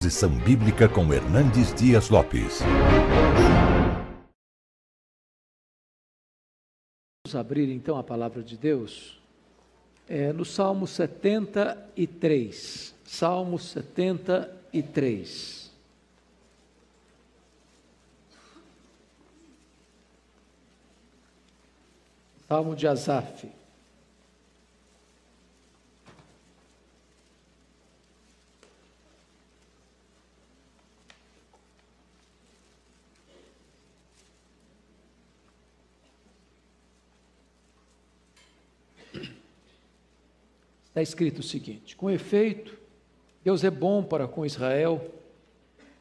Exposição Bíblica com Hernandes Dias Lopes. Vamos abrir então a palavra de Deus no Salmo 73. Salmo 73. Salmo de Asaf. Está escrito o seguinte: com efeito, Deus é bom para com Israel,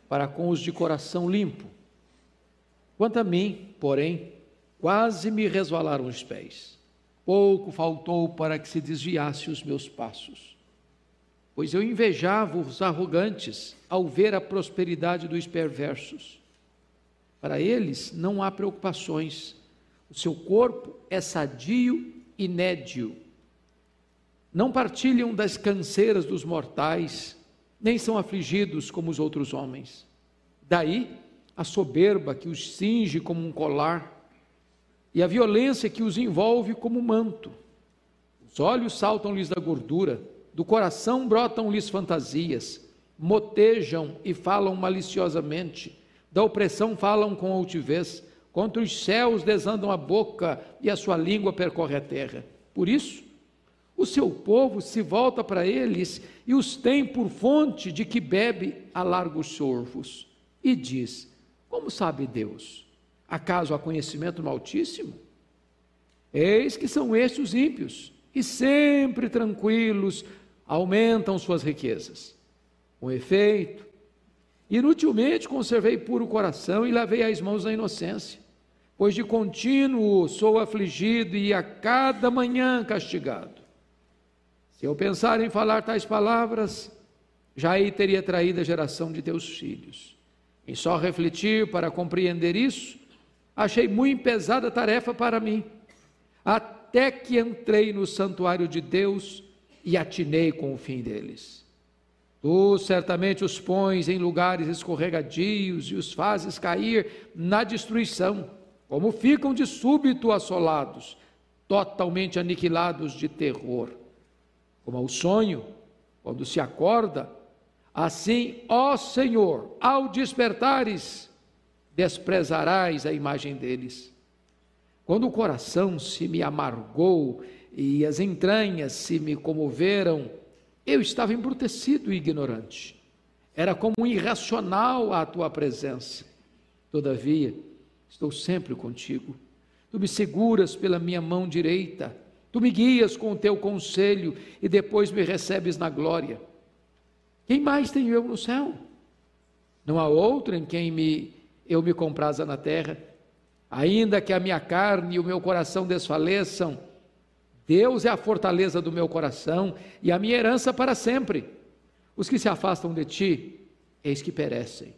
para com os de coração limpo. Quanto a mim, porém, quase me resvalaram os pés. Pouco faltou para que se desviasse os meus passos. Pois eu invejava os arrogantes ao ver a prosperidade dos perversos. Para eles não há preocupações, o seu corpo é sadio e nédio. Não partilham das canseiras dos mortais, nem são afligidos como os outros homens. Daí a soberba que os cinge como um colar, e a violência que os envolve como um manto. Os olhos saltam-lhes da gordura, do coração brotam-lhes fantasias, motejam e falam maliciosamente, da opressão falam com altivez, contra os céus desandam a boca e a sua língua percorre a terra. Por isso, o seu povo se volta para eles e os tem por fonte de que bebe a largos sorvos. E diz: como sabe Deus? Acaso há conhecimento no Altíssimo? Eis que são estes os ímpios, e sempre tranquilos aumentam suas riquezas. Com efeito, inutilmente conservei puro o coração e lavei as mãos na inocência, pois de contínuo sou afligido e a cada manhã castigado. Se eu pensar em falar tais palavras, já aí teria traído a geração de teus filhos. Em só refletir para compreender isso, achei muito pesada tarefa para mim, até que entrei no santuário de Deus e atinei com o fim deles. Tu certamente os pões em lugares escorregadios e os fazes cair na destruição, como ficam de súbito assolados, totalmente aniquilados de terror. Como ao sonho, quando se acorda, assim, ó Senhor, ao despertares, desprezarás a imagem deles. Quando o coração se me amargou e as entranhas se me comoveram, eu estava embrutecido e ignorante. Era como um irracional à tua presença. Todavia, estou sempre contigo. Tu me seguras pela minha mão direita. Tu me guias com o teu conselho e depois me recebes na glória. Quem mais tenho eu no céu? Não há outro em quem eu me compraza na terra. Ainda que a minha carne e o meu coração desfaleçam, Deus é a fortaleza do meu coração e a minha herança para sempre. Os que se afastam de ti, eis que perecem.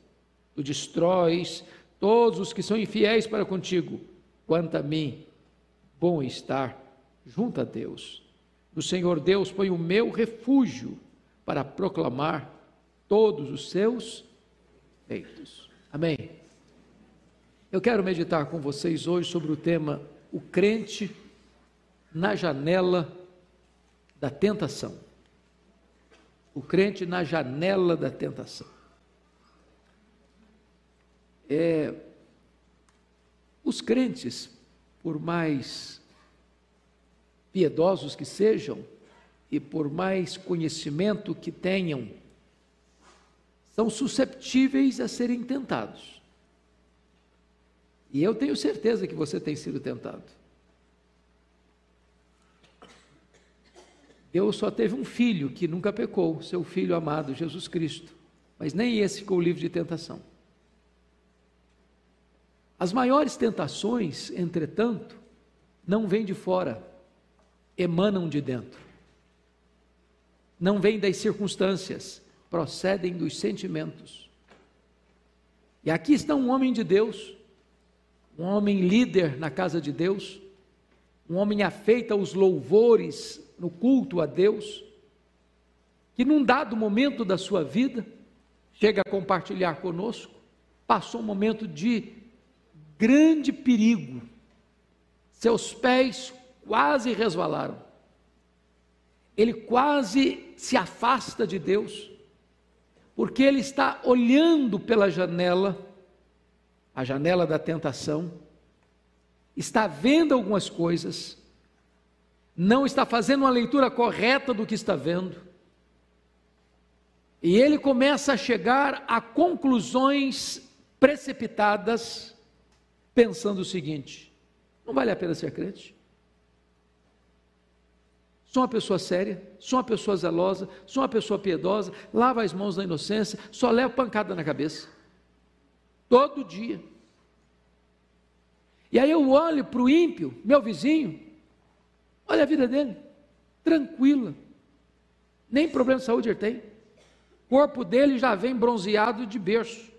Tu destróis todos os que são infiéis para contigo. Quanto a mim, bom estar junto a Deus. No Senhor Deus põe o meu refúgio para proclamar todos os seus feitos. Amém. Eu quero meditar com vocês hoje sobre o tema: o crente na janela da tentação. O crente na janela da tentação. Os crentes, por mais piedosos que sejam e por mais conhecimento que tenham, são susceptíveis a serem tentados. E eu tenho certeza que você tem sido tentado. Deus só teve um filho que nunca pecou, seu filho amado, Jesus Cristo, mas nem esse ficou livre de tentação. As maiores tentações, entretanto, não vêm de fora, emanam de dentro. Não vêm das circunstâncias, procedem dos sentimentos. E aqui está um homem de Deus, um homem líder na casa de Deus, um homem afeito aos louvores no culto a Deus, que num dado momento da sua vida, chega a compartilhar conosco, passou um momento de grande perigo, seus pés quase resvalaram, ele quase se afasta de Deus, porque ele está olhando pela janela, a janela da tentação, está vendo algumas coisas, não está fazendo uma leitura correta do que está vendo, e ele começa a chegar a conclusões precipitadas, pensando o seguinte: não vale a pena ser crente, sou uma pessoa séria, sou uma pessoa zelosa, sou uma pessoa piedosa, lavo as mãos na inocência, só levo pancada na cabeça, todo dia. E aí eu olho para o ímpio, meu vizinho, olha a vida dele, tranquila, nem problema de saúde ele tem, o corpo dele já vem bronzeado de berço.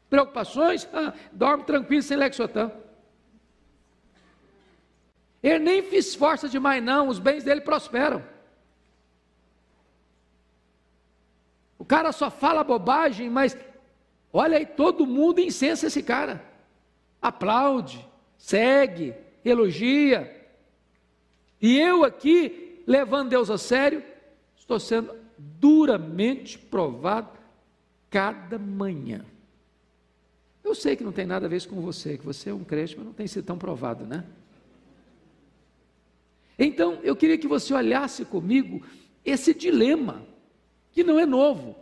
Preocupações? Dorme tranquilo sem Lexotan. Ele nem se esforça demais não, os bens dele prosperam. O cara só fala bobagem, mas olha aí, todo mundo incensa esse cara, aplaude, segue, elogia, e eu aqui, levando Deus a sério, estou sendo duramente provado cada manhã. Eu sei que não tem nada a ver isso com você, que você é um crente, mas não tem sido tão provado, né? Então, eu queria que você olhasse comigo esse dilema, que não é novo.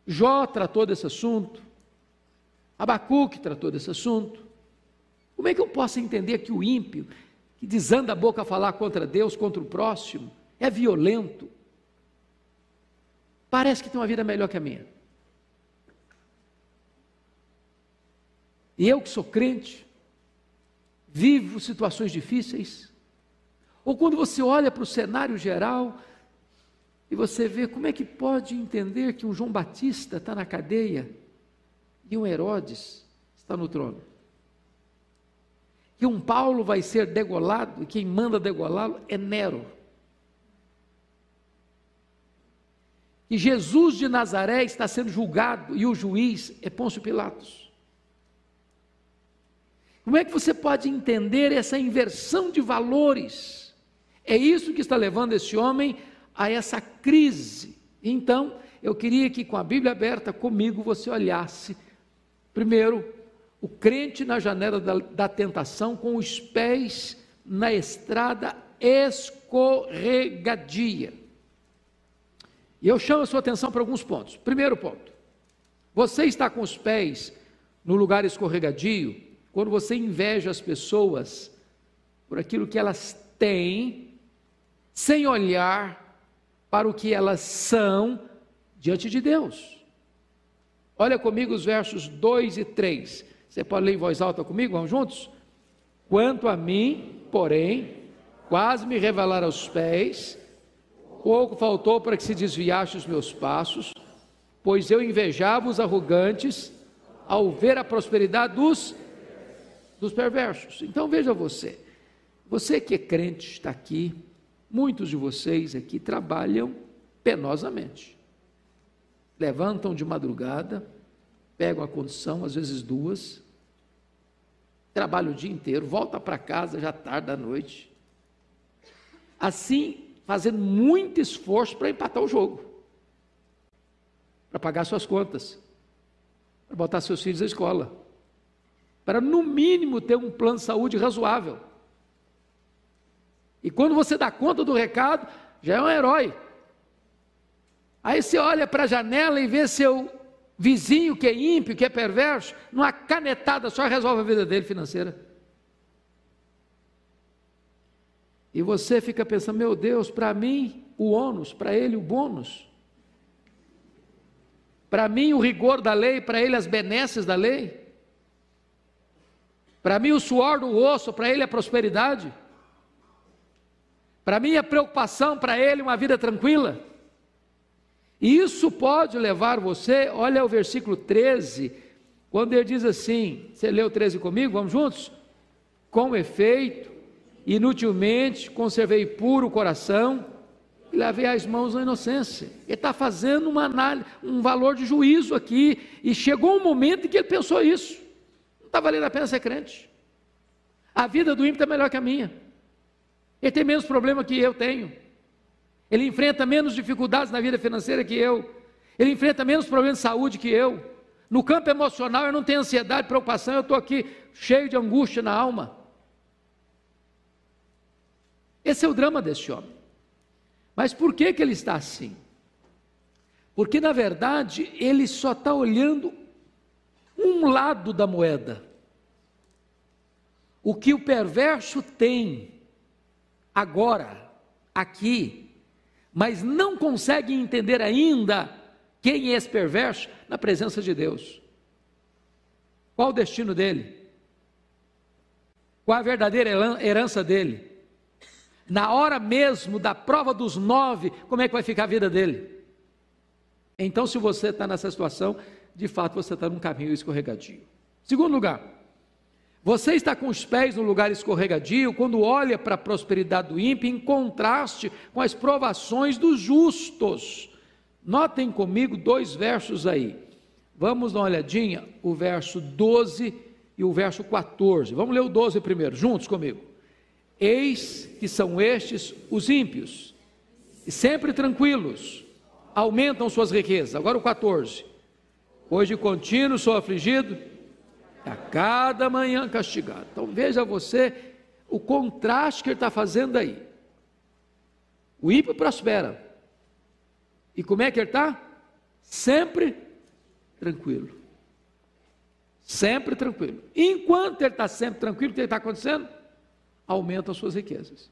Jó tratou desse assunto, Abacuque tratou desse assunto. Como é que eu posso entender que o ímpio, que desanda a boca a falar contra Deus, contra o próximo, é violento, parece que tem uma vida melhor que a minha? E eu que sou crente, vivo situações difíceis, ou quando você olha para o cenário geral, e você vê como é que pode entender que um João Batista está na cadeia, e um Herodes está no trono, que um Paulo vai ser degolado, e quem manda degolá-lo é Nero, que Jesus de Nazaré está sendo julgado, e o juiz é Pôncio Pilatos. Como é que você pode entender essa inversão de valores? É isso que está levando esse homem a essa crise. Então, eu queria que com a Bíblia aberta comigo você olhasse, primeiro, o crente na janela da tentação com os pés na estrada escorregadia. E eu chamo a sua atenção para alguns pontos. Primeiro ponto, você está com os pés no lugar escorregadio quando você inveja as pessoas por aquilo que elas têm, sem olhar para o que elas são diante de Deus. Olha comigo os versos 2 e 3. Você pode ler em voz alta comigo? Vamos juntos? Quanto a mim, porém, quase me revelaram aos pés, pouco faltou para que se desviasse os meus passos, pois eu invejava os arrogantes ao ver a prosperidade dos perversos. Então veja você que é crente está aqui, muitos de vocês aqui trabalham penosamente, levantam de madrugada, pegam a condução, às vezes 2, trabalham o dia inteiro, volta para casa já tarde da noite, assim fazendo muito esforço para empatar o jogo, para pagar suas contas, para botar seus filhos na escola, para no mínimo ter um plano de saúde razoável. E quando você dá conta do recado, já é um herói. Aí você olha para a janela e vê seu vizinho que é ímpio, que é perverso, numa canetada só resolve a vida dele financeira. E você fica pensando, meu Deus, para mim o ônus, para ele o bônus. Para mim o rigor da lei, para ele as benesses da lei. Para mim o suor do osso, para ele a prosperidade. Para mim a preocupação, para ele uma vida tranquila. E isso pode levar você, olha o versículo 13, quando ele diz assim, você leu o 13 comigo, vamos juntos? Com efeito, inutilmente conservei puro o coração, e lavei as mãos na inocência. Ele está fazendo uma análise, um valor de juízo aqui, e chegou um momento em que ele pensou isso. Não está valendo a pena ser crente. A vida do ímpio está melhor que a minha. Ele tem menos problema que eu tenho. Ele enfrenta menos dificuldades na vida financeira que eu. Ele enfrenta menos problemas de saúde que eu. No campo emocional eu não tenho ansiedade, preocupação, eu estou aqui cheio de angústia na alma. Esse é o drama desse homem. Mas por que ele está assim? Porque na verdade ele só está olhando um lado da moeda. O que o perverso tem agora, aqui, mas não consegue entender ainda quem é esse perverso na presença de Deus. Qual o destino dele? Qual a verdadeira herança dele? Na hora mesmo da prova dos 9, como é que vai ficar a vida dele? Então, se você está nessa situação, de fato você está num caminho escorregadio. Segundo lugar, você está com os pés no lugar escorregadio quando olha para a prosperidade do ímpio em contraste com as provações dos justos. Notem comigo 2 versos aí. Vamos dar uma olhadinha, o verso 12 e o verso 14. Vamos ler o 12 primeiro, juntos comigo. Eis que são estes os ímpios, e sempre tranquilos, aumentam suas riquezas. Agora o 14. Pois de contínuo sou afligido, a cada manhã castigado. Então veja você o contraste que ele está fazendo aí. O ímpio prospera. E como é que ele está? Sempre tranquilo. Sempre tranquilo. Enquanto ele está sempre tranquilo, o que está acontecendo? Aumenta as suas riquezas.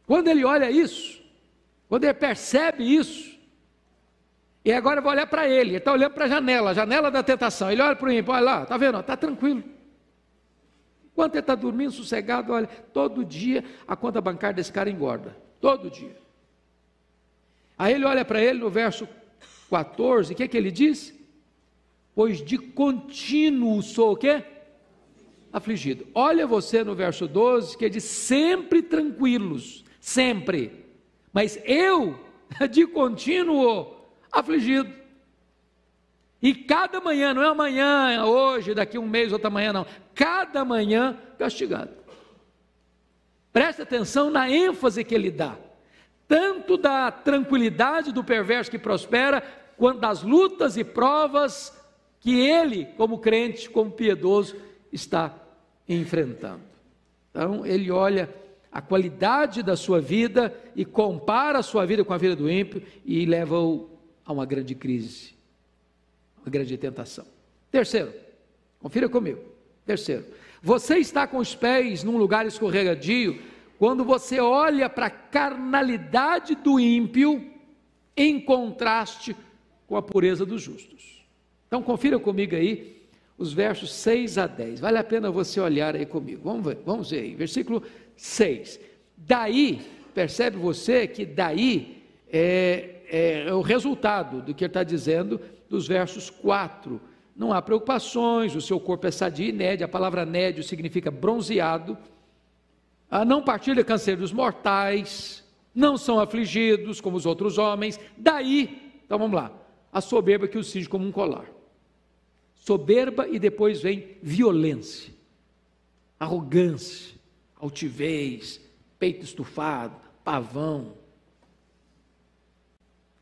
Quando ele olha isso, quando ele percebe isso, e agora vai olhar para ele está olhando para a janela da tentação, ele olha para o ímpio, olha lá, está vendo, está tranquilo. Enquanto ele está dormindo sossegado, olha, todo dia a conta bancária desse cara engorda, todo dia. Aí ele olha para ele no verso 14, o que ele diz? Pois de contínuo sou o quê? Afligido. Olha você no verso 12, que diz sempre tranquilos, sempre, mas eu de contínuo afligido. E cada manhã, não é amanhã, hoje, daqui um mês, outra manhã, não, cada manhã castigado. Preste atenção na ênfase que ele dá, tanto da tranquilidade do perverso que prospera, quanto das lutas e provas que ele, como crente, como piedoso, está enfrentando. Então ele olha a qualidade da sua vida e compara a sua vida com a vida do ímpio e leva-o a uma grande crise, uma grande tentação. Terceiro, confira comigo. Terceiro, você está com os pés num lugar escorregadio quando você olha para a carnalidade do ímpio em contraste com a pureza dos justos. Então confira comigo aí os versos 6 a 10, vale a pena você olhar aí comigo, vamos ver aí, versículo 6, daí, percebe você que daí é o resultado do que ele está dizendo dos versos 4, não há preocupações, o seu corpo é sadio e nédio, a palavra nédio significa bronzeado, não partilha canseiro dos mortais, não são afligidos como os outros homens, daí, então vamos lá, a soberba que os cinge como um colar. Soberba e depois vem violência, arrogância, altivez, peito estufado, pavão.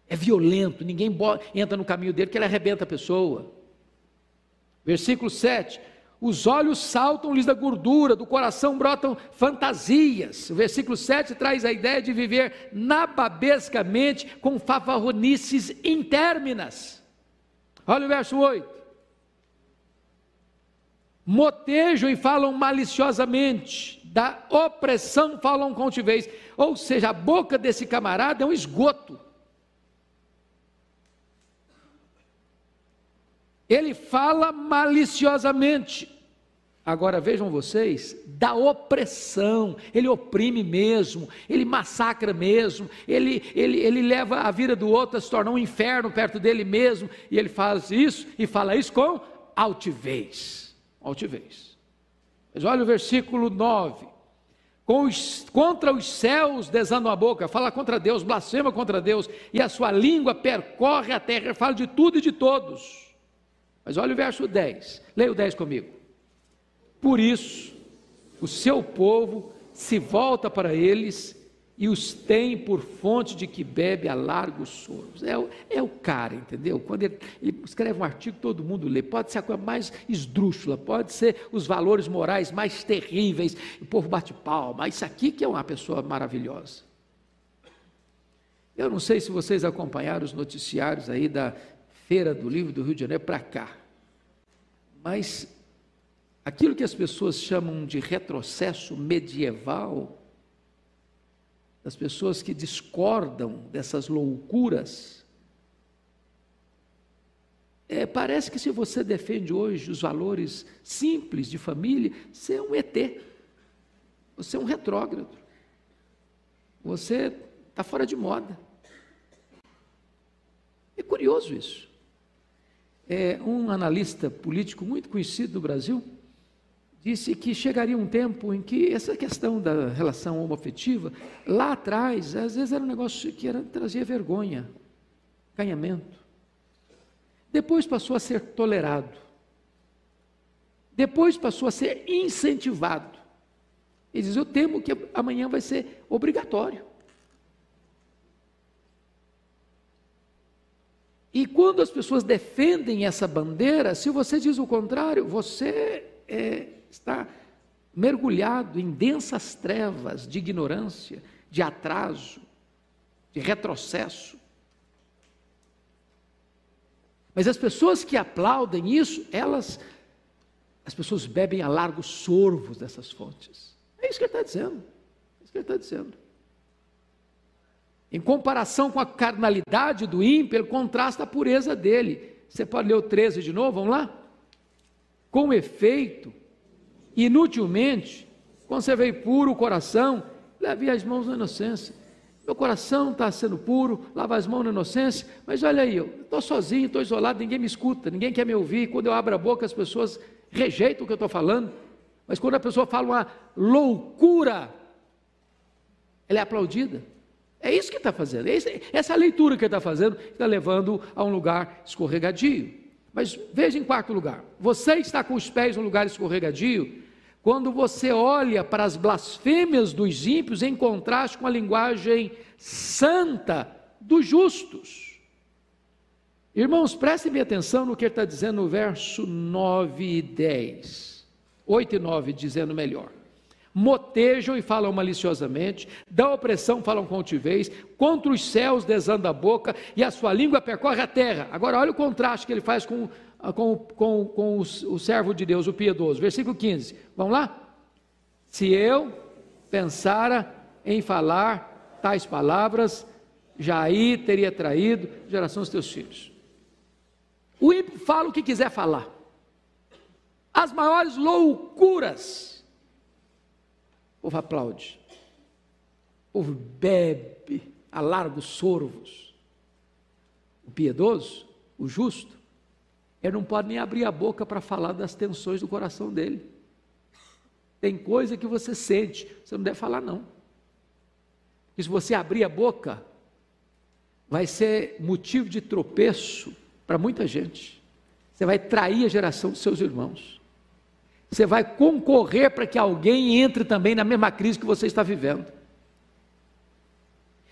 É violento, ninguém entra no caminho dele porque ele arrebenta a pessoa. Versículo 7, os olhos saltam-lhes da gordura, do coração brotam fantasias. O versículo 7 traz a ideia de viver nababescamente com fanfarronices intérminas. Olha o verso 8. Motejam e falam maliciosamente, da opressão falam com altivez, ou seja, a boca desse camarada é um esgoto. Ele fala maliciosamente. Agora vejam vocês, da opressão, ele oprime mesmo, ele massacra mesmo, ele leva a vida do outro a se tornar um inferno perto dele mesmo, e ele faz isso, e fala isso com altivez. Altivez. Mas olha o versículo 9, contra os céus desandam a boca, fala contra Deus, blasfema contra Deus, e a sua língua percorre a terra, fala de tudo e de todos. Mas olha o verso 10, leia o 10 comigo. Por isso, o seu povo se volta para eles e os tem por fonte de que bebe a largos soros. É o cara, entendeu? Quando ele escreve um artigo, todo mundo lê. Pode ser a coisa mais esdrúxula, pode ser os valores morais mais terríveis, o povo bate palma. Isso aqui que é uma pessoa maravilhosa. Eu não sei se vocês acompanharam os noticiários aí da Feira do Livro do Rio de Janeiro para cá, mas aquilo que as pessoas chamam de retrocesso medieval, das pessoas que discordam dessas loucuras, parece que se você defende hoje os valores simples de família, você é um ET, você é um retrógrado, você está fora de moda. É curioso isso. Um analista político muito conhecido do Brasil disse que chegaria um tempo em que essa questão da relação homoafetiva, lá atrás, às vezes era um negócio que trazia vergonha, acanhamento. Depois passou a ser tolerado. Depois passou a ser incentivado. Ele diz, eu temo que amanhã vai ser obrigatório. E quando as pessoas defendem essa bandeira, se você diz o contrário, você está mergulhado em densas trevas de ignorância, de atraso, de retrocesso. Mas as pessoas que aplaudem isso, as pessoas bebem a largos sorvos dessas fontes. É isso que ele está dizendo. É isso que ele está dizendo. Em comparação com a carnalidade do ímpio, ele contrasta a pureza dele. Você pode ler o 13 de novo, vamos lá? Com efeito, inutilmente, conservei puro o coração, lavei as mãos na inocência. Meu coração está sendo puro, lava as mãos na inocência, mas olha aí, eu estou sozinho, estou isolado, ninguém me escuta, ninguém quer me ouvir. Quando eu abro a boca, as pessoas rejeitam o que eu estou falando, mas quando a pessoa fala uma loucura, ela é aplaudida. É isso que está fazendo, essa leitura que ele está fazendo, está levando a um lugar escorregadio. Mas veja em quarto lugar, você está com os pés no lugar escorregadio, quando você olha para as blasfêmias dos ímpios em contraste com a linguagem santa dos justos. Irmãos, prestem bem atenção no que ele está dizendo no verso 9 e 10, 8 e 9, dizendo melhor. Motejam e falam maliciosamente, dão opressão, falam com altivez, contra os céus desanda a boca, e a sua língua percorre a terra. Agora olha o contraste que ele faz com o servo de Deus, o piedoso. Versículo 15, vamos lá? Se eu pensara em falar tais palavras, já aí teria traído geração dos teus filhos. O ímpio fala o que quiser falar, as maiores loucuras. O povo aplaude, o povo bebe a largos sorvos. O piedoso, o justo, ele não pode nem abrir a boca para falar das tensões do coração dele. Tem coisa que você sente, você não deve falar não. Porque se você abrir a boca, vai ser motivo de tropeço para muita gente. Você vai trair a geração dos seus irmãos. Você vai concorrer para que alguém entre também na mesma crise que você está vivendo.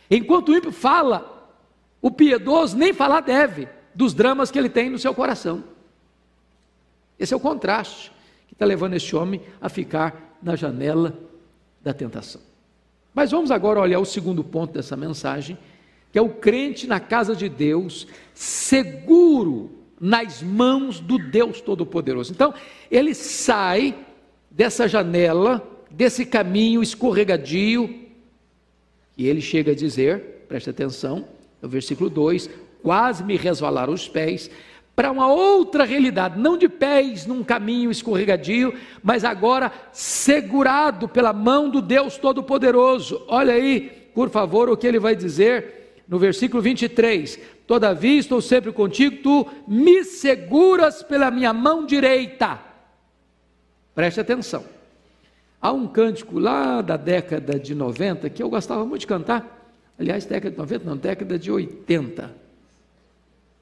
Enquanto o ímpio fala, o piedoso nem falar deve dos dramas que ele tem no seu coração. Esse é o contraste que está levando este homem a ficar na janela da tentação. Mas vamos agora olhar o segundo ponto dessa mensagem, que é o crente na casa de Deus, seguro nas mãos do Deus Todo-Poderoso. Então, ele sai dessa janela, desse caminho escorregadio, e ele chega a dizer, preste atenção, no versículo 2, quase me resvalaram os pés, para uma outra realidade, não de pés num caminho escorregadio, mas agora segurado pela mão do Deus Todo-Poderoso. Olha aí, por favor, o que ele vai dizer no versículo 23, todavia estou sempre contigo, tu me seguras pela minha mão direita. Preste atenção, Há um cântico lá da década de 90 que eu gostava muito de cantar. Aliás, década de 90 não, década de 80.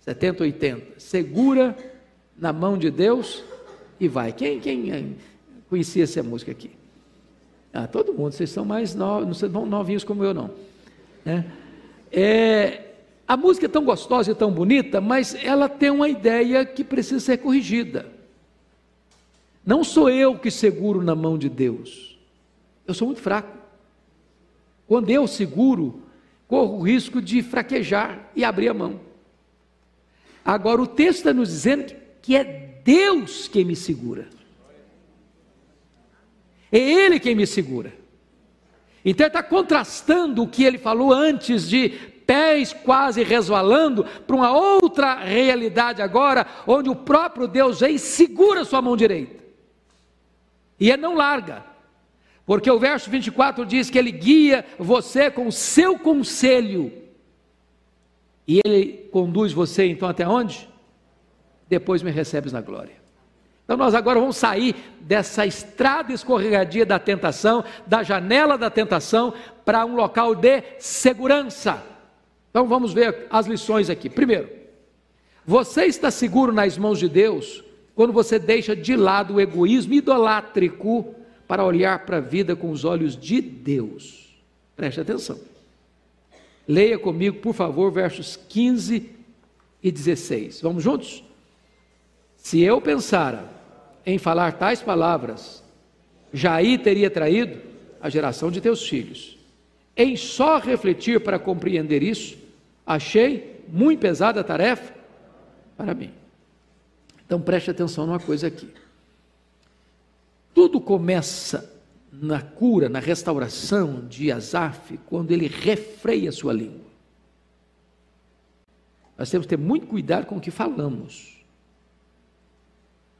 70, 80. Segura na mão de Deus e vai. Quem conhecia essa música aqui? Todo mundo, vocês são mais novos, não são novinhos como eu não. A música é tão gostosa e tão bonita, mas ela tem uma ideia que precisa ser corrigida. Não sou eu que seguro na mão de Deus. Eu sou muito fraco. Quando eu seguro, corro o risco de fraquejar e abrir a mão. Agora o texto está nos dizendo que é Deus quem me segura. É Ele quem me segura. Então ele está contrastando o que ele falou antes de pés quase resvalando para uma outra realidade agora, onde o próprio Deus vem e segura sua mão direita. E ele não larga, porque o verso 24 diz que ele guia você com o seu conselho, e ele conduz você então até onde? Depois me recebes na glória. Então nós agora vamos sair dessa estrada escorregadia da tentação, da janela da tentação, para um local de segurança. Então vamos ver as lições aqui. Primeiro, você está seguro nas mãos de Deus quando você deixa de lado o egoísmo idolátrico para olhar para a vida com os olhos de Deus. Preste atenção. Leia comigo, por favor, versos 15 e 16. Vamos juntos? Se eu pensara em falar tais palavras, já aí teria traído a geração de teus filhos. Em só refletir para compreender isso, achei muito pesada a tarefa para mim. Então preste atenção numa coisa aqui. Tudo começa na cura, na restauração de Asaf, quando ele refreia a sua língua. Nós temos que ter muito cuidado com o que falamos.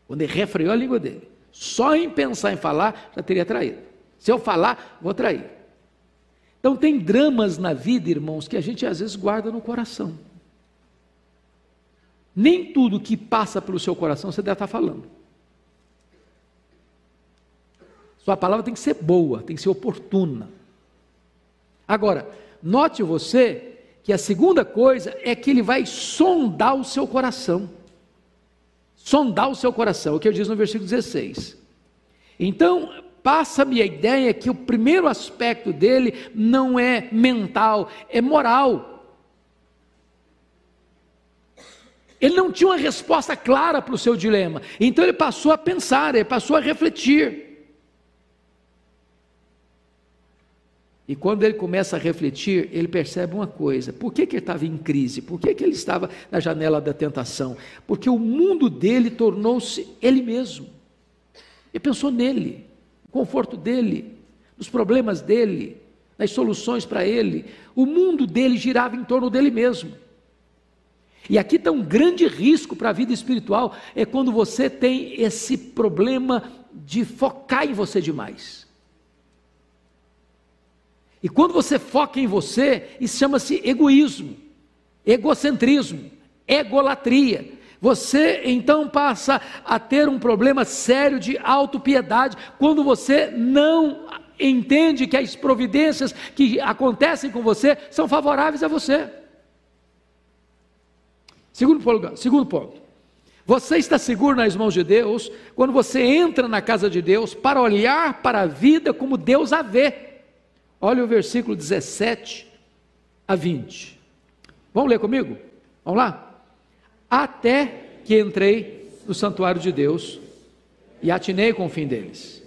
Quando ele refreou a língua dele, só em pensar em falar, já teria traído. Se eu falar, vou trair. Então tem dramas na vida, irmãos, que a gente às vezes guarda no coração. Nem tudo que passa pelo seu coração você deve estar falando. Sua palavra tem que ser boa, tem que ser oportuna. Agora, note você que a segunda coisa é que ele vai sondar o seu coração. Sondar o seu coração, é o que ele diz no versículo 16. Então, passa-me a ideia que o primeiro aspecto dele não é mental, é moral. Ele não tinha uma resposta clara para o seu dilema, então ele passou a pensar, ele passou a refletir. E quando ele começa a refletir, ele percebe uma coisa: por que ele estava em crise? Por que ele estava na janela da tentação? Porque o mundo dele tornou-se ele mesmo. Ele pensou nele, no conforto dele, nos problemas dele, nas soluções para ele. O mundo dele girava em torno dele mesmo. E aqui está um grande risco para a vida espiritual, é quando você tem esse problema de focar em você demais. E quando você foca em você, isso chama-se egoísmo, egocentrismo, egolatria. Você então passa a ter um problema sério de autopiedade, quando você não entende que as providências que acontecem com você são favoráveis a você. Segundo ponto, você está seguro nas mãos de Deus quando você entra na casa de Deus para olhar para a vida como Deus a vê. Olha o versículo 17 a 20. Vamos ler comigo? Vamos lá? Até que entrei no santuário de Deus e atinei com o fim deles.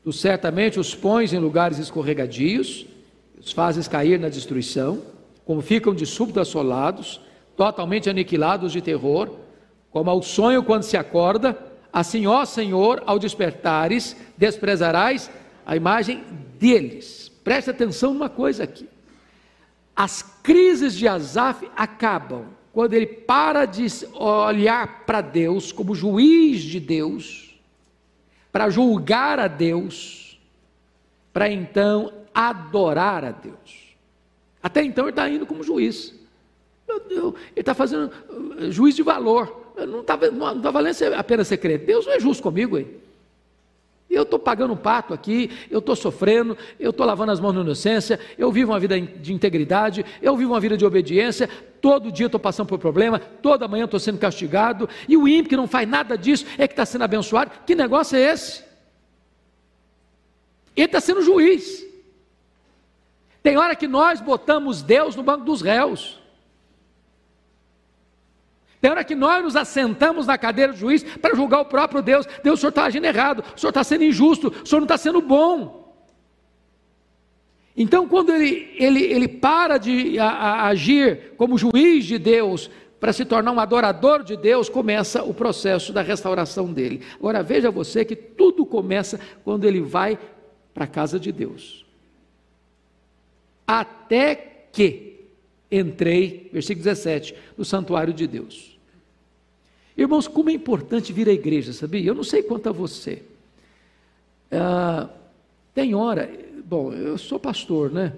Tu certamente os pões em lugares escorregadios, os fazes cair na destruição, como ficam de súbito assolados, totalmente aniquilados de terror, como ao sonho quando se acorda, assim, ó Senhor, ao despertares, desprezarás a imagem deles. Preste atenção numa coisa aqui. As crises de Asaf acabam quando ele para de olhar para Deus como juiz de Deus, para julgar a Deus, para então adorar a Deus. Até então ele está indo como juiz. Ele está fazendo juízo de valor. Não está valendo apenas ser crente. Deus não é justo comigo, hein? Eu estou pagando um pato aqui, eu estou sofrendo, eu estou lavando as mãos na inocência, eu vivo uma vida de integridade, eu vivo uma vida de obediência, todo dia eu estou passando por problema, toda manhã eu estou sendo castigado, e o ímpio que não faz nada disso é que está sendo abençoado. Que negócio é esse? Ele está sendo juiz. Tem hora que nós botamos Deus no banco dos réus. Tem hora que nós nos assentamos na cadeira do juiz para julgar o próprio Deus. Deus, o senhor está agindo errado, o senhor está sendo injusto, o senhor não está sendo bom. Então, quando ele para de agir como juiz de Deus, para se tornar um adorador de Deus, começa o processo da restauração dele. Agora, veja você que tudo começa quando ele vai para a casa de Deus. Até que entrei, versículo 17, no santuário de Deus. Irmãos, como é importante vir à igreja, sabia? Eu não sei quanto a você. Tem hora, bom, eu sou pastor, né?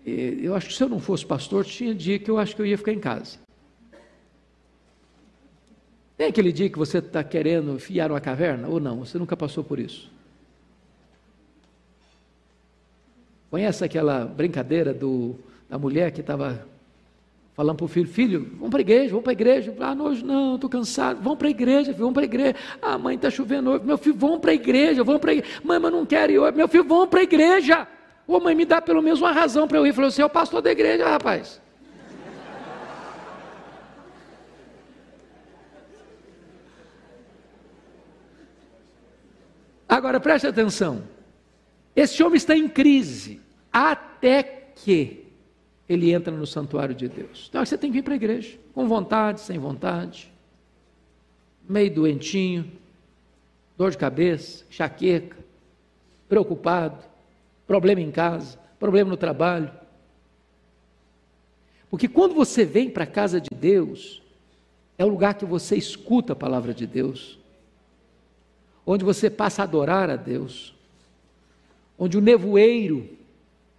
Eu acho que se eu não fosse pastor, tinha dia que eu acho que eu ia ficar em casa. Tem aquele dia que você está querendo enfiar uma caverna, ou não? Você nunca passou por isso? Conhece aquela brincadeira da mulher que estava falando para o filho, filho, vamos para a igreja, vamos para a igreja. Ah, hoje não, estou cansado, vamos para a igreja, vamos para a igreja. Ah, mãe, está chovendo hoje, meu filho, vamos para a igreja, vamos para a igreja. Mãe, mas não quero ir hoje, meu filho, vamos para a igreja. Ô mãe, me dá pelo menos uma razão para eu ir. Falou, você é o pastor da igreja, rapaz. Agora preste atenção, esse homem está em crise, até que ele entra no santuário de Deus. Então você tem que vir para a igreja, com vontade, sem vontade, meio doentinho, dor de cabeça, enxaqueca, preocupado, problema em casa, problema no trabalho. Porque quando você vem para a casa de Deus, é o lugar que você escuta a palavra de Deus, onde você passa a adorar a Deus, onde o nevoeiro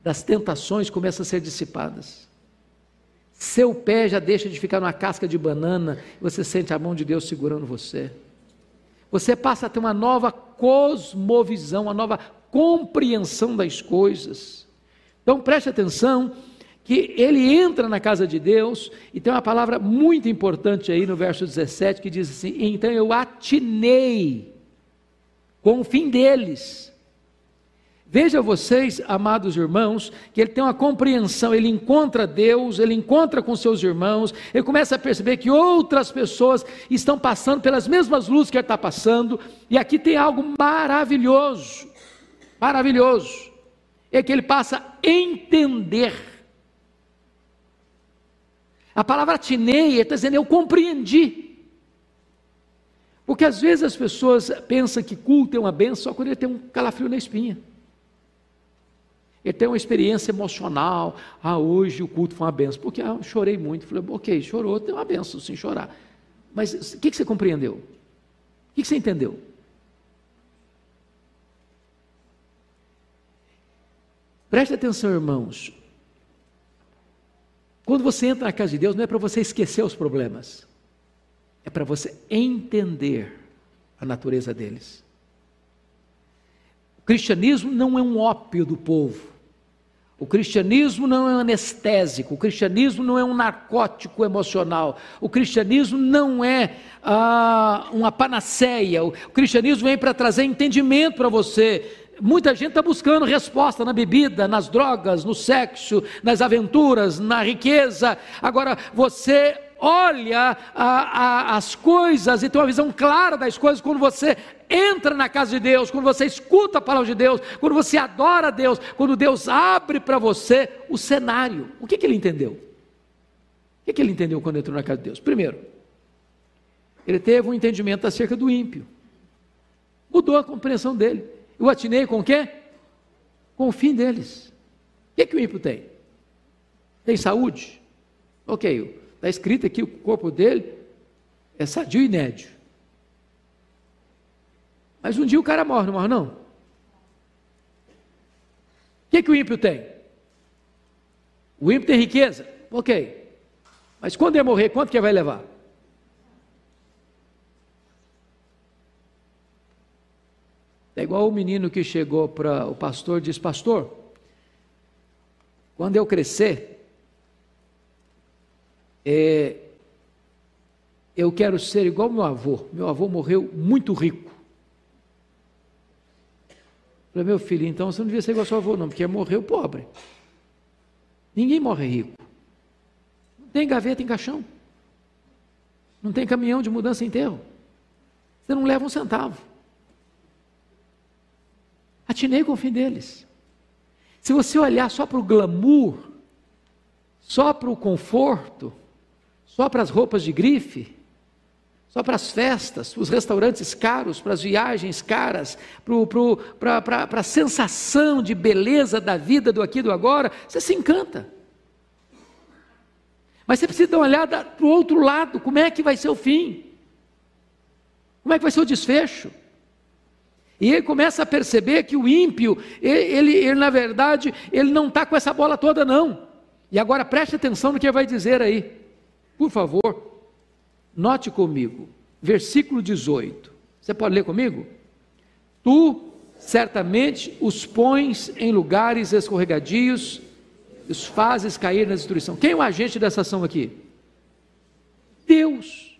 das tentações começa a ser dissipadas. Seu pé já deixa de ficar numa casca de banana, e você sente a mão de Deus segurando você. Você passa a ter uma nova cosmovisão, uma nova compreensão das coisas. Então preste atenção, que ele entra na casa de Deus, e tem uma palavra muito importante aí no verso 17, que diz assim, então eu atinei com o fim deles. Veja vocês, amados irmãos, que ele tem uma compreensão, ele encontra Deus, ele encontra com seus irmãos, ele começa a perceber que outras pessoas estão passando pelas mesmas lutas que ele está passando, e aqui tem algo maravilhoso, é que ele passa a entender. A palavra atinei, ele está dizendo, eu compreendi. Porque às vezes as pessoas pensam que culto é uma bênção só quando ele tem um calafrio na espinha. Ele tem uma experiência emocional, hoje o culto foi uma bênção, porque eu chorei muito. Falei, ok, chorou, tem uma bênção sim chorar. Mas o que você compreendeu? O que você entendeu? Preste atenção, irmãos. Quando você entra na casa de Deus, não é para você esquecer os problemas, é para você entender a natureza deles. O cristianismo não é um ópio do povo, o cristianismo não é um anestésico, o cristianismo não é um narcótico emocional, o cristianismo não é uma panaceia, o cristianismo vem para trazer entendimento para você. Muita gente está buscando resposta na bebida, nas drogas, no sexo, nas aventuras, na riqueza. Agora você olha as coisas e tem uma visão clara das coisas quando você entra na casa de Deus, quando você escuta a palavra de Deus, quando você adora a Deus, quando Deus abre para você o cenário. O que ele entendeu? O que ele entendeu quando entrou na casa de Deus? Primeiro, ele teve um entendimento acerca do ímpio, mudou a compreensão dele. Eu atinei com o quê? Com o fim deles. O que o ímpio tem? Tem saúde? Ok, está escrito aqui, o corpo dele é sadio e nédio. Mas um dia o cara morre, não morre não? O que o ímpio tem? O ímpio tem riqueza? Ok. Mas quando ele morrer, quanto que ele vai levar? É igual o menino que chegou para o pastor e disse: pastor, quando eu crescer, eu quero ser igual meu avô. Meu avô morreu muito rico. Eu falei: meu filho, então você não devia ser igual ao seu avô não, porque morreu pobre. Ninguém morre rico. Não tem gaveta em caixão. Não tem caminhão de mudança em enterro. Você não leva um centavo. Atinei com o fim deles. Se você olhar só para o glamour, só para o conforto, só para as roupas de grife, só para as festas, os restaurantes caros, para as viagens caras, para a sensação de beleza da vida, do aqui e do agora, você se encanta. Mas você precisa dar uma olhada para o outro lado, como é que vai ser o fim? Como é que vai ser o desfecho? E ele começa a perceber que o ímpio, ele na verdade, ele não está com essa bola toda não. E agora preste atenção no que ele vai dizer aí. Por favor, note comigo, versículo 18. Você pode ler comigo? Tu certamente os pões em lugares escorregadios, os fazes cair na destruição. Quem é o agente dessa ação aqui? Deus.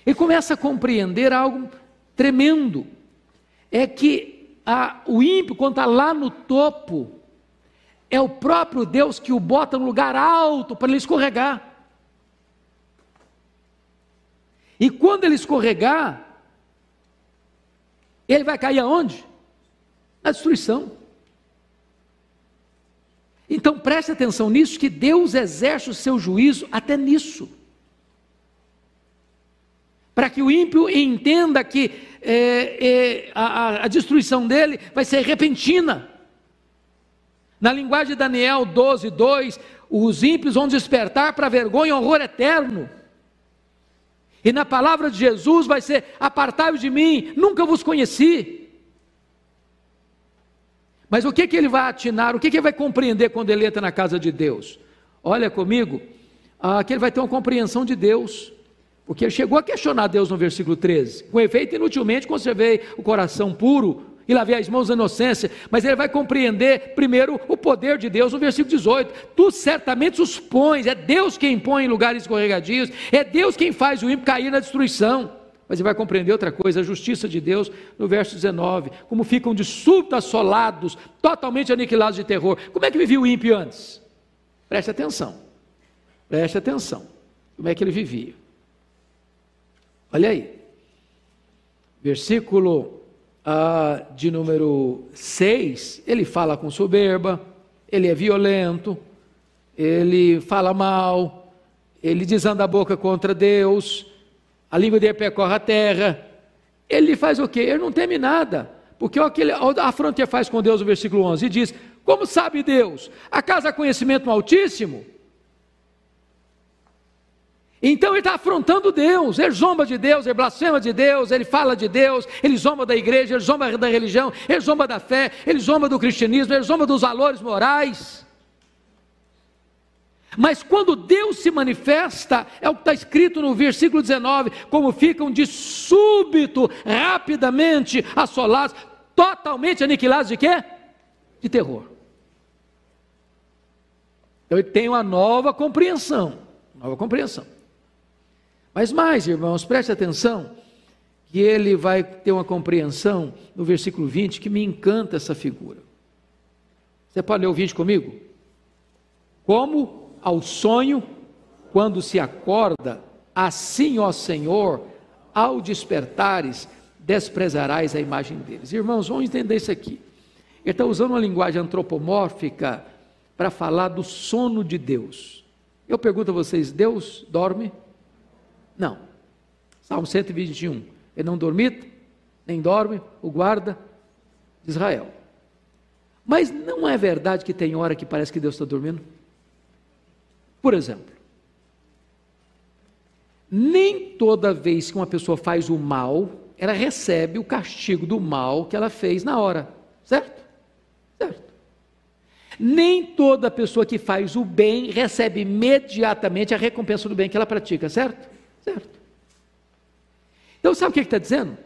Ele começa a compreender algo tremendo. É que o ímpio, quando está lá no topo, é o próprio Deus que o bota no lugar alto para ele escorregar. E quando ele escorregar, ele vai cair aonde? Na destruição. Então preste atenção nisso, que Deus exerce o seu juízo até nisso. Para que o ímpio entenda que a destruição dele vai ser repentina. Na linguagem de Daniel 12:2, os ímpios vão despertar para vergonha e horror eterno. E na palavra de Jesus vai ser: apartai-vos de mim, nunca vos conheci. Mas o que ele vai atinar, o que ele vai compreender quando ele entra na casa de Deus? Olha comigo, que ele vai ter uma compreensão de Deus. Porque ele chegou a questionar Deus no versículo 13. Com efeito, inutilmente conservei o coração puro e lavei as mãos da inocência. Mas ele vai compreender primeiro o poder de Deus no versículo 18. Tu certamente os pões, é Deus quem põe em lugares escorregadios, é Deus quem faz o ímpio cair na destruição. Mas ele vai compreender outra coisa, a justiça de Deus no verso 19. Como ficam de súbito assolados, totalmente aniquilados de terror. Como é que vivia o ímpio antes? Preste atenção. Preste atenção. Como é que ele vivia? Olha aí, versículo de número 6, ele fala com soberba, ele é violento, ele fala mal, ele desanda a boca contra Deus, a língua dele percorre a terra. Ele faz o quê? Ele não teme nada, porque a afronta que ele faz com Deus no versículo 11, e diz: como sabe Deus? Acaso há conhecimento no Altíssimo? Então ele está afrontando Deus, ele zomba de Deus, ele blasfema de Deus, ele fala de Deus, ele zomba da igreja, ele zomba da religião, ele zomba da fé, ele zomba do cristianismo, ele zomba dos valores morais. Mas quando Deus se manifesta, é o que está escrito no versículo 19, como ficam de súbito, rapidamente assolados, totalmente aniquilados de quê? De terror. Então ele tem uma nova compreensão, Mas mais, irmãos, preste atenção, que ele vai ter uma compreensão no versículo 20, que me encanta essa figura. Você pode ler o 20 comigo? Como ao sonho, quando se acorda, assim, ó Senhor, ao despertares, desprezarás a imagem deles. Irmãos, vamos entender isso aqui. Ele está usando uma linguagem antropomórfica para falar do sono de Deus. Eu pergunto a vocês, Deus dorme? Não. Salmo 121. Ele não dormita, nem dorme, o guarda de Israel. Mas não é verdade que tem hora que parece que Deus está dormindo? Por exemplo, nem toda vez que uma pessoa faz o mal, ela recebe o castigo do mal que ela fez na hora, certo? Certo. Nem toda pessoa que faz o bem recebe imediatamente a recompensa do bem que ela pratica, certo? Certo. Então sabe o que ele está dizendo?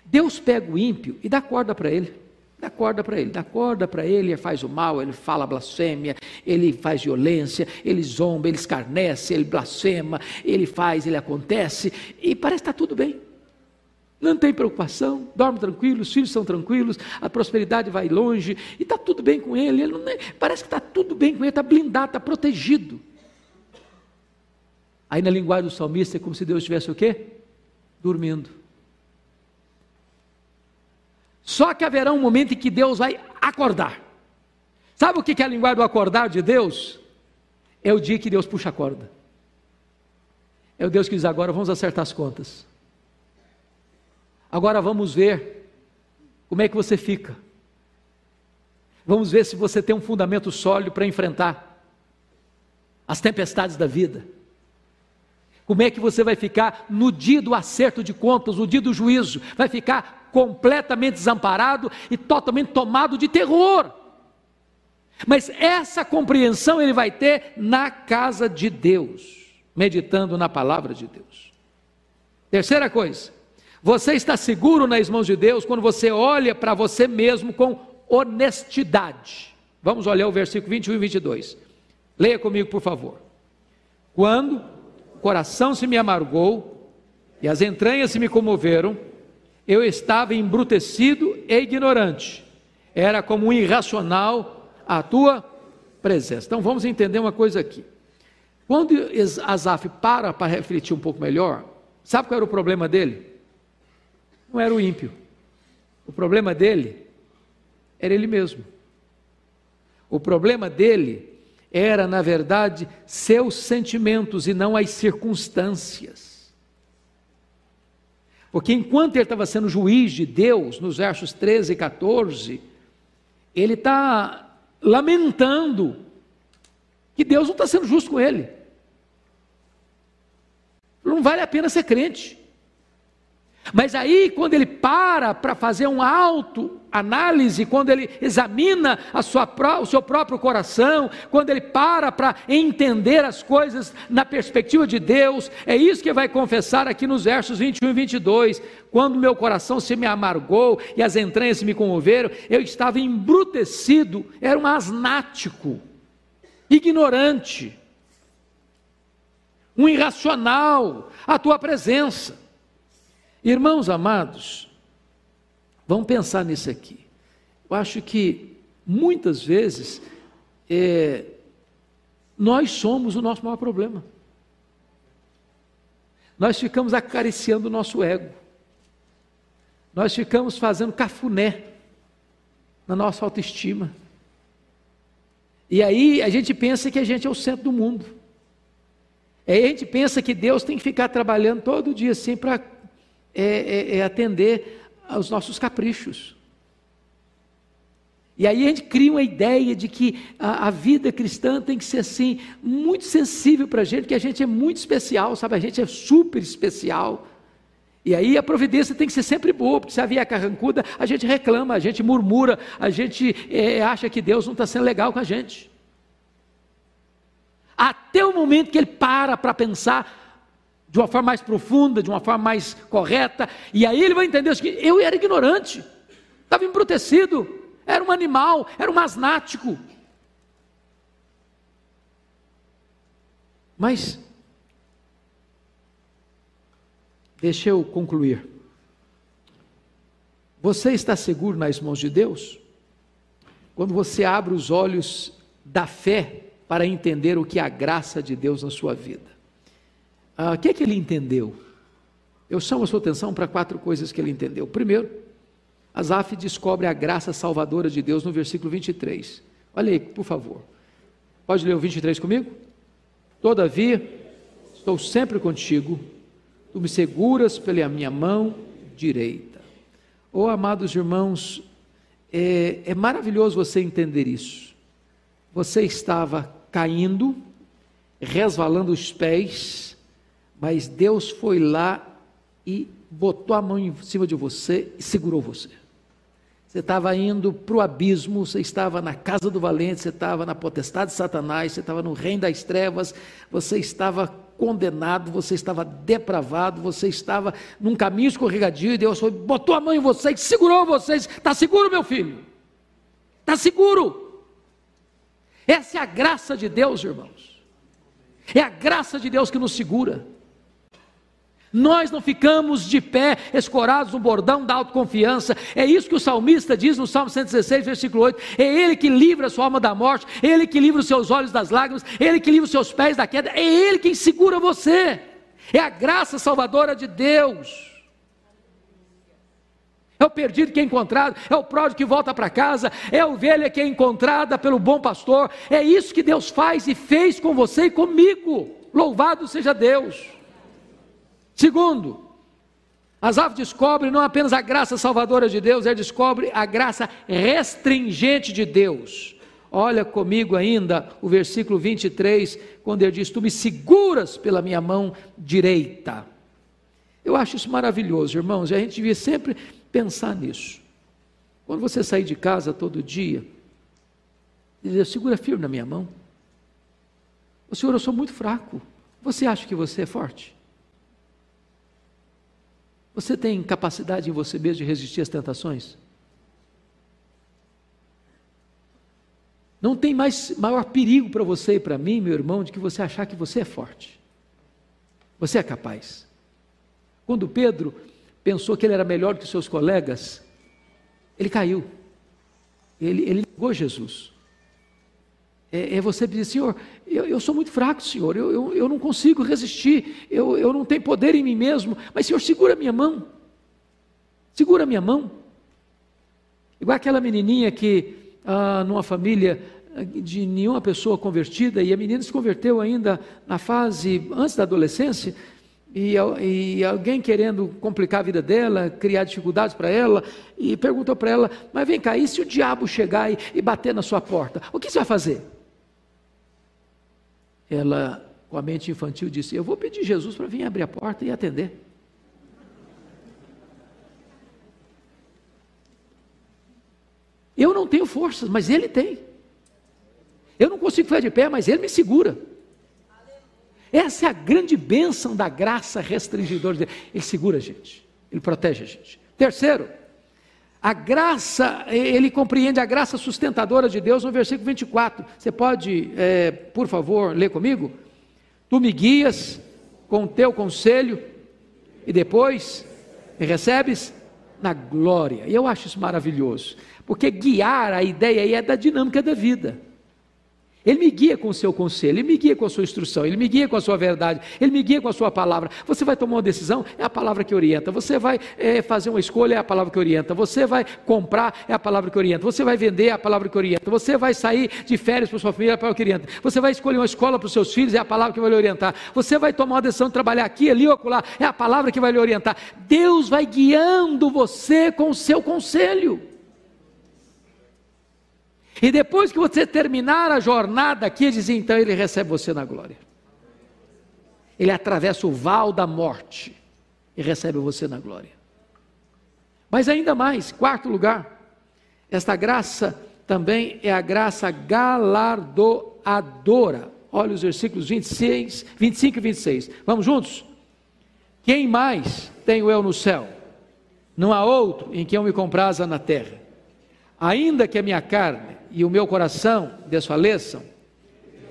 Deus pega o ímpio e dá corda para ele. Dá corda para ele, ele faz o mal, ele fala blasfêmia, ele faz violência, ele zomba, ele escarnece, ele blasfema, ele acontece, e parece que está tudo bem. Não tem preocupação, dorme tranquilo, os filhos são tranquilos, a prosperidade vai longe, e está tudo bem com ele, parece que está tudo bem com ele, está blindado, está protegido. Aí na linguagem do salmista é como se Deus estivesse o quê? Dormindo. Só que haverá um momento em que Deus vai acordar. Sabe o que é a linguagem do acordar de Deus? É o dia que Deus puxa a corda. É o Deus que diz: agora vamos acertar as contas. Agora vamos ver como é que você fica. Vamos ver se você tem um fundamento sólido para enfrentar as tempestades da vida. Como é que você vai ficar no dia do acerto de contas, no dia do juízo? Vai ficar completamente desamparado e totalmente tomado de terror. Mas essa compreensão ele vai ter na casa de Deus, meditando na palavra de Deus. Terceira coisa, você está seguro nas mãos de Deus quando você olha para você mesmo com honestidade. Vamos olhar o versículo 21 e 22. Leia comigo, por favor. Quando o coração se me amargou e as entranhas se me comoveram, eu estava embrutecido e ignorante, era como um irracional à tua presença. Então vamos entender uma coisa aqui. Quando Asaf para refletir um pouco melhor, sabe qual era o problema dele? Não era o ímpio, o problema dele era ele mesmo. O problema dele era, na verdade, seus sentimentos e não as circunstâncias. Porque enquanto ele estava sendo juiz de Deus, nos versos 13 e 14, ele está lamentando que Deus não está sendo justo com ele. Não vale a pena ser crente. Mas aí, quando ele para fazer uma autoanálise, quando ele examina o seu próprio coração, quando ele para entender as coisas na perspectiva de Deus, é isso que ele vai confessar aqui nos versos 21 e 22. Quando meu coração se me amargou e as entranhas se me comoveram, eu estava embrutecido, era um asnático, ignorante, um irracional à tua presença. Irmãos amados, vamos pensar nisso aqui. Eu acho que muitas vezes nós somos o nosso maior problema. Nós ficamos acariciando o nosso ego. Nós ficamos fazendo cafuné na nossa autoestima. E aí a gente pensa que a gente é o centro do mundo. Aí a gente pensa que Deus tem que ficar trabalhando todo dia assim para atender aos nossos caprichos. E aí a gente cria uma ideia de que a vida cristã tem que ser assim, muito sensível para a gente, que a gente é muito especial, sabe? A gente é super especial. E aí a providência tem que ser sempre boa, porque se a vier carrancuda, a gente reclama, a gente murmura, a gente acha que Deus não está sendo legal com a gente. Até o momento que ele para pensar de uma forma mais profunda, de uma forma mais correta, e aí ele vai entender que eu era ignorante, estava embrutecido, era um animal, era um asnático. Mas, deixa eu concluir. Você está seguro nas mãos de Deus? Quando você abre os olhos da fé para entender o que é a graça de Deus na sua vida. O que é que ele entendeu? Eu chamo a sua atenção para 4 coisas que ele entendeu. Primeiro, Asaf descobre a graça salvadora de Deus no versículo 23. Olha aí, por favor. Pode ler o 23 comigo? Todavia, estou sempre contigo, tu me seguras pela minha mão direita. Oh, amados irmãos, é maravilhoso você entender isso. Você estava caindo, resvalando os pés, mas Deus foi lá e botou a mão em cima de você e segurou você. Você estava indo para o abismo, você estava na casa do valente, você estava na potestade de Satanás, você estava no reino das trevas, você estava condenado, você estava depravado, você estava num caminho escorregadio, e Deus botou a mão em você e segurou você. Está seguro, meu filho? Está seguro? Essa é a graça de Deus, irmãos. É a graça de Deus que nos segura. Nós não ficamos de pé, escorados no bordão da autoconfiança. É isso que o salmista diz no Salmo 116, versículo 8. É Ele que livra a sua alma da morte, é Ele que livra os seus olhos das lágrimas, é Ele que livra os seus pés da queda, é Ele quem segura você. É a graça salvadora de Deus. É o perdido que é encontrado, é o pródigo que volta para casa, é a ovelha que é encontrada pelo bom pastor. É isso que Deus faz e fez com você e comigo. Louvado seja Deus. Segundo, Asaf descobre não apenas a graça salvadora de Deus, ele descobre a graça restringente de Deus. Olha comigo ainda o versículo 23, quando ele diz: tu me seguras pela minha mão direita. Eu acho isso maravilhoso, irmãos, e a gente devia sempre pensar nisso. Quando você sair de casa todo dia, dizer: segura firme na minha mão. O Senhor, eu sou muito fraco. Você acha que você é forte? Você tem capacidade em você mesmo de resistir às tentações? Não tem maior perigo para você e para mim, meu irmão, de que você achar que você é forte. Você é capaz. Quando Pedro pensou que ele era melhor que os seus colegas, ele caiu. Ele negou Jesus. Você diz: Senhor, eu sou muito fraco, Senhor, eu não consigo resistir, eu não tenho poder em mim mesmo, mas Senhor, segura a minha mão, segura a minha mão. Igual aquela menininha que, numa família de nenhuma pessoa convertida, e a menina se converteu ainda na fase antes da adolescência, e alguém querendo complicar a vida dela, criar dificuldades para ela, e perguntou para ela: mas vem cá, e se o diabo chegar e bater na sua porta, o que você vai fazer? Ela, com a mente infantil, disse: eu vou pedir Jesus para vir abrir a porta e atender. Eu não tenho forças, mas Ele tem. Eu não consigo ficar de pé, mas Ele me segura. Essa é a grande bênção da graça restringidora de Deus. Ele segura a gente, Ele protege a gente. Terceiro, a graça, ele compreende a graça sustentadora de Deus no versículo 24. Você pode, por favor, ler comigo? Tu me guias com o teu conselho e depois me recebes na glória. E eu acho isso maravilhoso, porque guiar, a ideia aí é da dinâmica da vida. Ele me guia com o seu conselho, Ele me guia com a sua instrução, Ele me guia com a sua verdade, Ele me guia com a sua palavra. Você vai tomar uma decisão, é a palavra que orienta. Você vai fazer uma escolha, é a palavra que orienta. Você vai comprar, é a palavra que orienta. Você vai vender, é a palavra que orienta. Você vai sair de férias para a sua família, é a palavra que orienta. Você vai escolher uma escola para os seus filhos, é a palavra que vai lhe orientar. Você vai tomar uma decisão de trabalhar aqui, ali ou acolá, é a palavra que vai lhe orientar. Deus vai guiando você com o seu conselho. E depois que você terminar a jornada aqui, então Ele recebe você na glória. Ele atravessa o val da morte e recebe você na glória. Mas ainda mais, quarto lugar, esta graça também é a graça galardoadora. Olha os versículos 25 e 26. Vamos juntos? Quem mais tenho eu no céu? Não há outro em quem eu me compraza na terra. Ainda que a minha carne e o meu coração desfaleçam,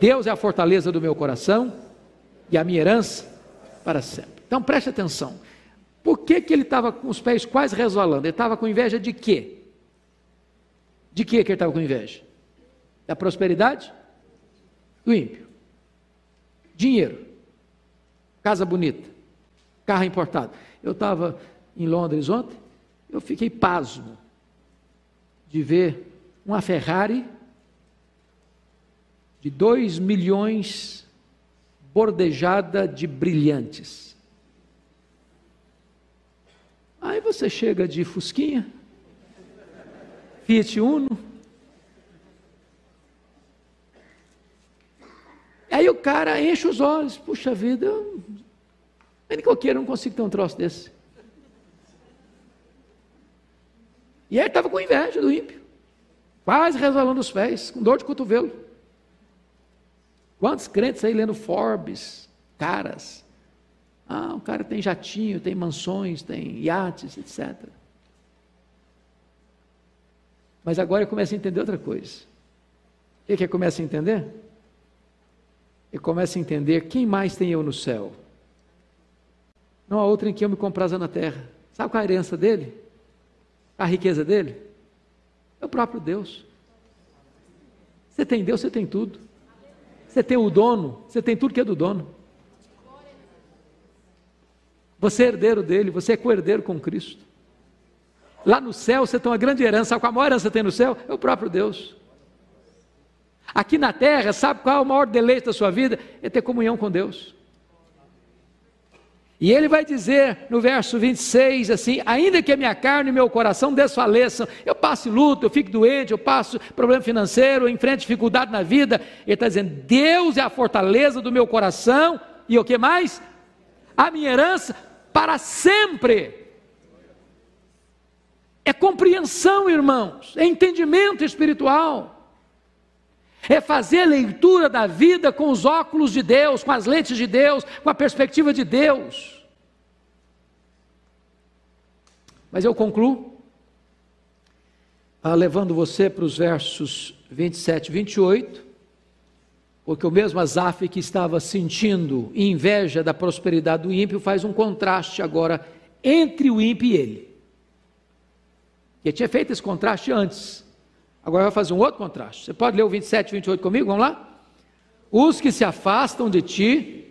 Deus é a fortaleza do meu coração e a minha herança para sempre. Então preste atenção. Por que ele estava com os pés quase resvalando? Ele estava com inveja de quê? De que ele estava com inveja? Da prosperidade? Do ímpio. Dinheiro. Casa bonita. Carro importado. Eu estava em Londres ontem, eu fiquei pasmo de ver uma Ferrari de 2 milhões bordejada de brilhantes. Aí você chega de Fusquinha, Fiat Uno, aí o cara enche os olhos: puxa vida, nem qualquer não consigo ter um troço desse. E aí ele estava com inveja do ímpio, quase resvalando os pés, com dor de cotovelo. Quantos crentes aí lendo Forbes, caras. O cara tem jatinho, tem mansões, tem iates, etc. Mas agora eu começo a entender outra coisa. O que começa a entender? Eu começo a entender quem mais tem eu no céu. Não há outra em que eu me compraza na terra. Sabe qual é a herança dele? A riqueza dele? É o próprio Deus. Você tem Deus, você tem tudo. Você tem o dono, você tem tudo que é do dono. Você é herdeiro dele, você é co-herdeiro com Cristo. Lá no céu você tem uma grande herança. Sabe qual a maior herança que você tem no céu? É o próprio Deus. Aqui na terra, sabe qual é o maior deleite da sua vida? É ter comunhão com Deus. E ele vai dizer no verso 26 assim: ainda que a minha carne e meu coração desfaleçam, eu passe luto, eu fique doente, eu passo problema financeiro, eu enfrento dificuldade na vida, ele está dizendo: Deus é a fortaleza do meu coração, e o que mais? A minha herança para sempre. É compreensão, irmãos, é entendimento espiritual, é fazer a leitura da vida com os óculos de Deus, com as lentes de Deus, com a perspectiva de Deus. Mas eu concluo, levando você para os versos 27 e 28, porque o mesmo Asaf que estava sentindo inveja da prosperidade do ímpio, faz um contraste agora entre o ímpio e ele. Ele tinha feito esse contraste antes, agora vai fazer um outro contraste. Você pode ler o 27 e 28 comigo? Vamos lá? Os que se afastam de ti,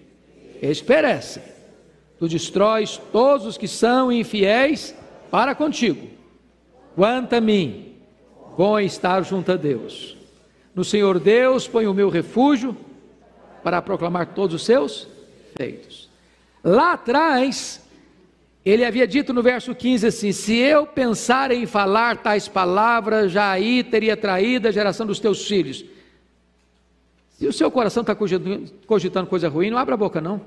eles perecem. Tu destróis todos os que são infiéis para contigo. Quanto a mim, bom é estar junto a Deus. No Senhor Deus põe o meu refúgio para proclamar todos os seus feitos. Lá atrás, ele havia dito no verso 15 assim: se eu pensar em falar tais palavras, já aí teria traído a geração dos teus filhos. Se o seu coração está cogitando coisa ruim, não abra a boca não.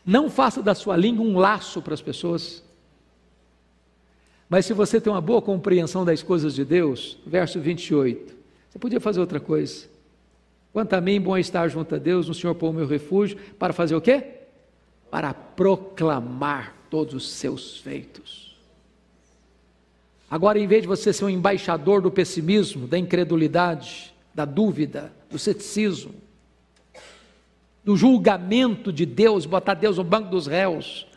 Não faça da sua língua um laço para as pessoas. Mas se você tem uma boa compreensão das coisas de Deus, verso 28, você podia fazer outra coisa. Quanto a mim, bom é estar junto a Deus, no Senhor põe o meu refúgio, para fazer o quê? Para proclamar todos os seus feitos. Agora, em vez de você ser um embaixador do pessimismo, da incredulidade, da dúvida, do ceticismo, do julgamento de Deus, botar Deus no banco dos réus,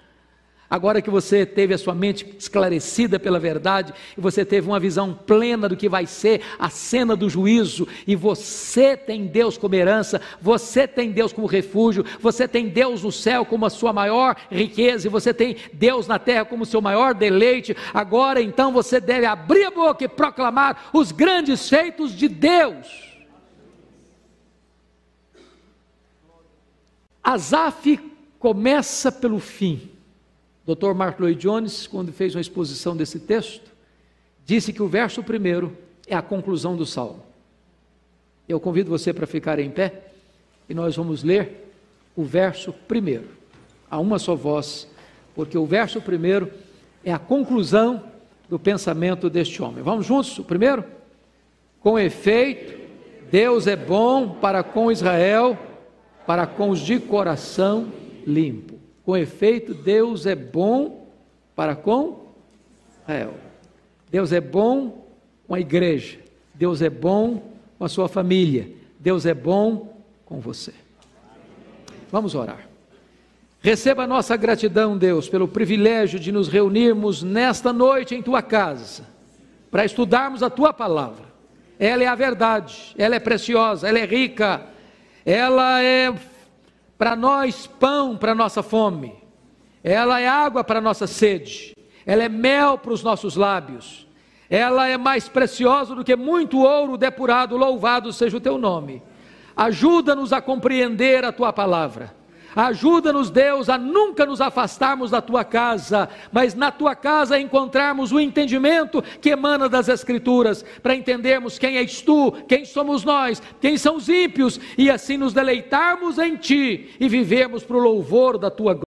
agora que você teve a sua mente esclarecida pela verdade, e você teve uma visão plena do que vai ser a cena do juízo, e você tem Deus como herança, você tem Deus como refúgio, você tem Deus no céu como a sua maior riqueza, e você tem Deus na terra como o seu maior deleite, agora então você deve abrir a boca e proclamar os grandes feitos de Deus. Asaf começa pelo fim. Dr. Mark Lloyd Jones, quando fez uma exposição desse texto, disse que o verso 1 é a conclusão do salmo. Eu convido você para ficar em pé, e nós vamos ler o verso 1, a uma só voz, porque o verso 1 é a conclusão do pensamento deste homem. Vamos juntos? O primeiro? Com efeito, Deus é bom para com Israel, para com os de coração limpo. Com efeito, Deus é bom para com Israel. Deus é bom com a igreja. Deus é bom com a sua família. Deus é bom com você. Vamos orar. Receba a nossa gratidão, Deus, pelo privilégio de nos reunirmos nesta noite em Tua casa, para estudarmos a Tua palavra. Ela é a verdade, ela é preciosa, ela é rica, ela é para nós pão para a nossa fome, ela é água para a nossa sede, ela é mel para os nossos lábios, ela é mais preciosa do que muito ouro depurado, louvado seja o Teu nome. Ajuda-nos a compreender a Tua palavra, ajuda-nos, Deus, a nunca nos afastarmos da Tua casa, mas na Tua casa encontrarmos o entendimento que emana das Escrituras, para entendermos quem és Tu, quem somos nós, quem são os ímpios, e assim nos deleitarmos em Ti, e vivermos para o louvor da Tua glória.